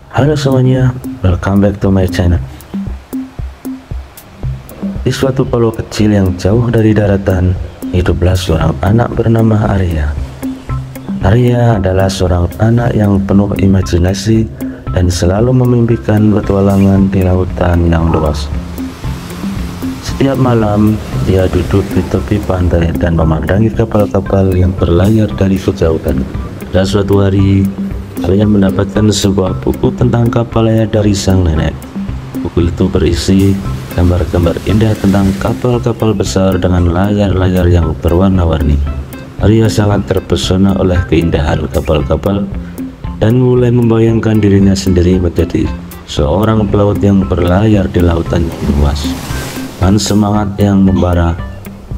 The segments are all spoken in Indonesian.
Halo semuanya, welcome back to my channel. Di suatu pulau kecil yang jauh dari daratan, hiduplah seorang anak bernama Arya. Arya adalah seorang anak yang penuh imajinasi dan selalu memimpikan petualangan di lautan yang luas. Setiap malam, dia duduk di tepi pantai dan memandangi kapal-kapal yang berlayar dari kejauhan. Pada suatu hari, Arya mendapatkan sebuah buku tentang kapal layar dari sang nenek. Buku itu berisi gambar-gambar indah tentang kapal-kapal besar dengan layar-layar yang berwarna-warni. Arya sangat terpesona oleh keindahan kapal-kapal dan mulai membayangkan dirinya sendiri menjadi seorang pelaut yang berlayar di lautan yang luas. Dengan semangat yang membara,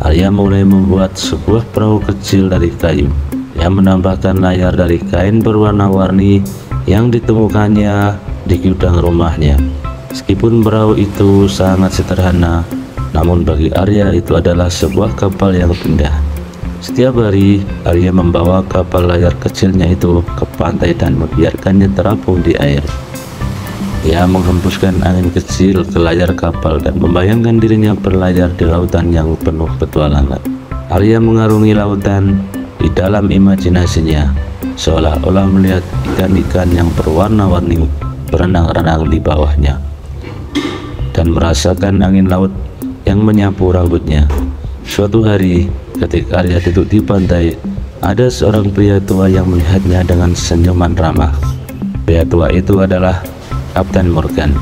Arya mulai membuat sebuah perahu kecil dari kayu. Dia menambahkan layar dari kain berwarna-warni yang ditemukannya di gudang rumahnya. Meskipun perahu itu sangat sederhana, namun bagi Arya itu adalah sebuah kapal yang indah. Setiap hari, Arya membawa kapal layar kecilnya itu ke pantai dan membiarkannya terapung di air. Dia menghembuskan angin kecil ke layar kapal dan membayangkan dirinya berlayar di lautan yang penuh petualangan. Arya mengarungi lautan di dalam imajinasinya, seolah-olah melihat ikan-ikan yang berwarna-warni berenang-renang di bawahnya, dan merasakan angin laut yang menyapu rambutnya. Suatu hari, ketika Arya duduk di pantai, ada seorang pria tua yang melihatnya dengan senyuman ramah. Pria tua itu adalah Kapten Morgan,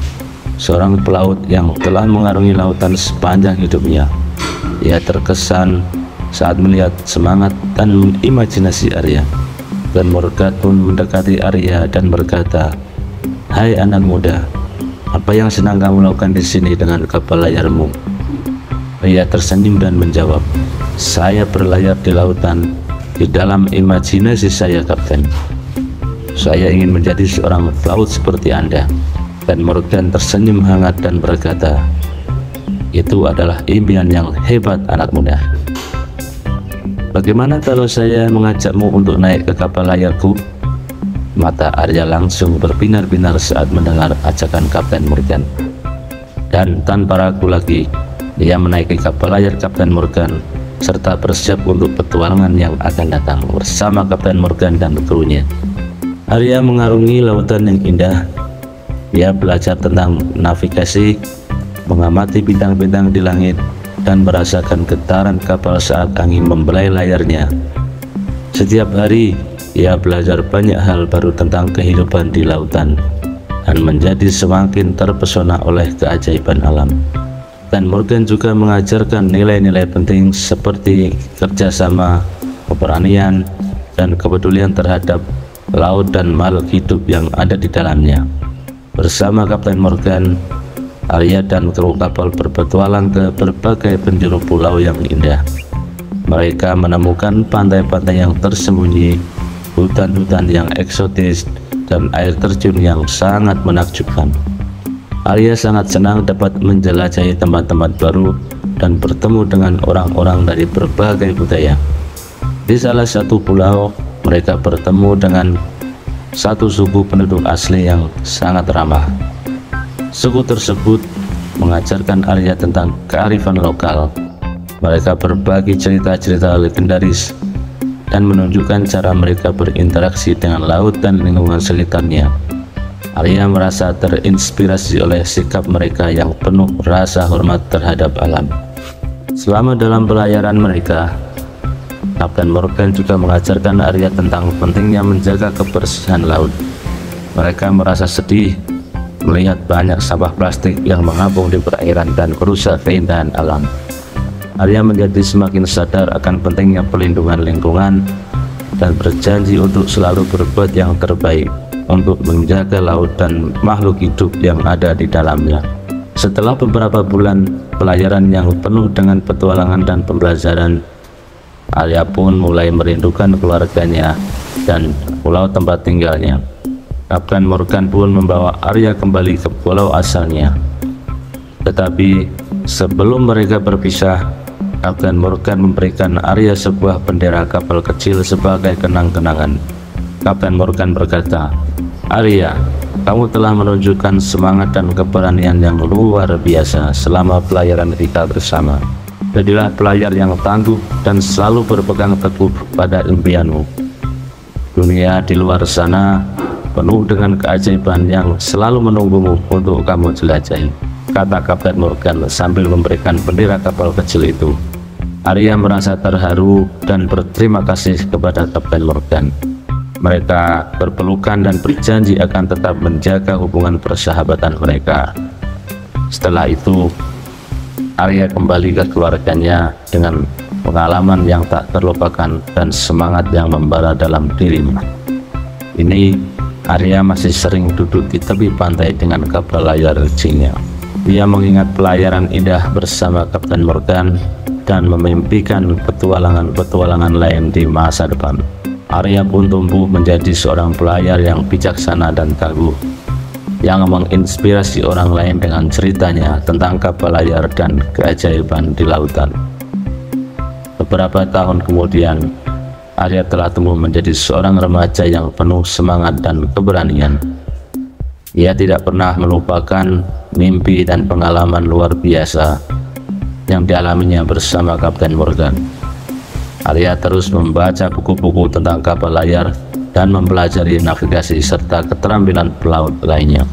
seorang pelaut yang telah mengarungi lautan sepanjang hidupnya. Ia terkesan saat melihat semangat dan imajinasi Arya. Dan Morgan pun mendekati Arya dan berkata, "Hai anak muda, apa yang sedang kamu lakukan di sini dengan kapal layarmu?" Arya tersenyum dan menjawab, "Saya berlayar di lautan di dalam imajinasi saya, Kapten. Saya ingin menjadi seorang pelaut seperti Anda." Dan Morgan tersenyum hangat dan berkata, "Itu adalah impian yang hebat, anak muda. Bagaimana kalau saya mengajakmu untuk naik ke kapal layarku?" Mata Arya langsung berbinar-binar saat mendengar ajakan Kapten Morgan. Dan tanpa ragu lagi, dia menaiki kapal layar Kapten Morgan serta bersiap untuk petualangan yang akan datang bersama Kapten Morgan dan krunya. Arya mengarungi lautan yang indah. Dia belajar tentang navigasi, mengamati bintang-bintang di langit, dan merasakan getaran kapal saat angin membelai layarnya. Setiap hari, ia belajar banyak hal baru tentang kehidupan di lautan dan menjadi semakin terpesona oleh keajaiban alam. Dan Morgan juga mengajarkan nilai-nilai penting seperti kerjasama, keberanian, dan kepedulian terhadap laut dan makhluk hidup yang ada di dalamnya. Bersama Kapten Morgan, Arya dan kru kapal berpetualang ke berbagai penjuru pulau yang indah. Mereka menemukan pantai-pantai yang tersembunyi, hutan-hutan yang eksotis, dan air terjun yang sangat menakjubkan. Arya sangat senang dapat menjelajahi tempat-tempat baru dan bertemu dengan orang-orang dari berbagai budaya. Di salah satu pulau, mereka bertemu dengan satu suku penduduk asli yang sangat ramah. Suku tersebut mengajarkan Arya tentang kearifan lokal. Mereka berbagi cerita-cerita legendaris dan menunjukkan cara mereka berinteraksi dengan laut dan lingkungan sekitarnya. Arya merasa terinspirasi oleh sikap mereka yang penuh rasa hormat terhadap alam. Selama dalam pelayaran mereka, Kapten Morgan juga mengajarkan Arya tentang pentingnya menjaga kebersihan laut. Mereka merasa sedih melihat banyak sampah plastik yang mengapung di perairan dan merusak keindahan alam. Arya menjadi semakin sadar akan pentingnya pelindungan lingkungan dan berjanji untuk selalu berbuat yang terbaik untuk menjaga laut dan makhluk hidup yang ada di dalamnya. Setelah beberapa bulan pelayaran yang penuh dengan petualangan dan pembelajaran, Arya pun mulai merindukan keluarganya dan pulau tempat tinggalnya. Kapten Morgan pun membawa Arya kembali ke pulau asalnya. Tetapi sebelum mereka berpisah, Kapten Morgan memberikan Arya sebuah bendera kapal kecil sebagai kenang-kenangan. Kapten Morgan berkata, Arya, kamu telah menunjukkan semangat dan keberanian yang luar biasa selama pelayaran kita bersama. Jadilah pelayar yang tangguh dan selalu berpegang teguh pada impianmu. Dunia di luar sana penuh dengan keajaiban yang selalu menunggumu untuk kamu jelajahi, kata Kapten Morgan sambil memberikan bendera kapal kecil itu. Arya merasa terharu dan berterima kasih kepada Kapten Morgan. Mereka berpelukan dan berjanji akan tetap menjaga hubungan persahabatan mereka. Setelah itu, Arya kembali ke keluarganya dengan pengalaman yang tak terlupakan dan semangat yang membara dalam dirinya. Ini, Arya masih sering duduk di tepi pantai dengan kapal layar kecilnya. Dia mengingat pelayaran indah bersama Kapten Morgan dan memimpikan petualangan-petualangan lain di masa depan. Arya pun tumbuh menjadi seorang pelayar yang bijaksana dan tangguh, yang menginspirasi orang lain dengan ceritanya tentang kapal layar dan keajaiban di lautan. Beberapa tahun kemudian, Arya telah tumbuh menjadi seorang remaja yang penuh semangat dan keberanian. Ia tidak pernah melupakan mimpi dan pengalaman luar biasa yang dialaminya bersama Kapten Morgan. Arya terus membaca buku-buku tentang kapal layar dan mempelajari navigasi serta keterampilan pelaut lainnya.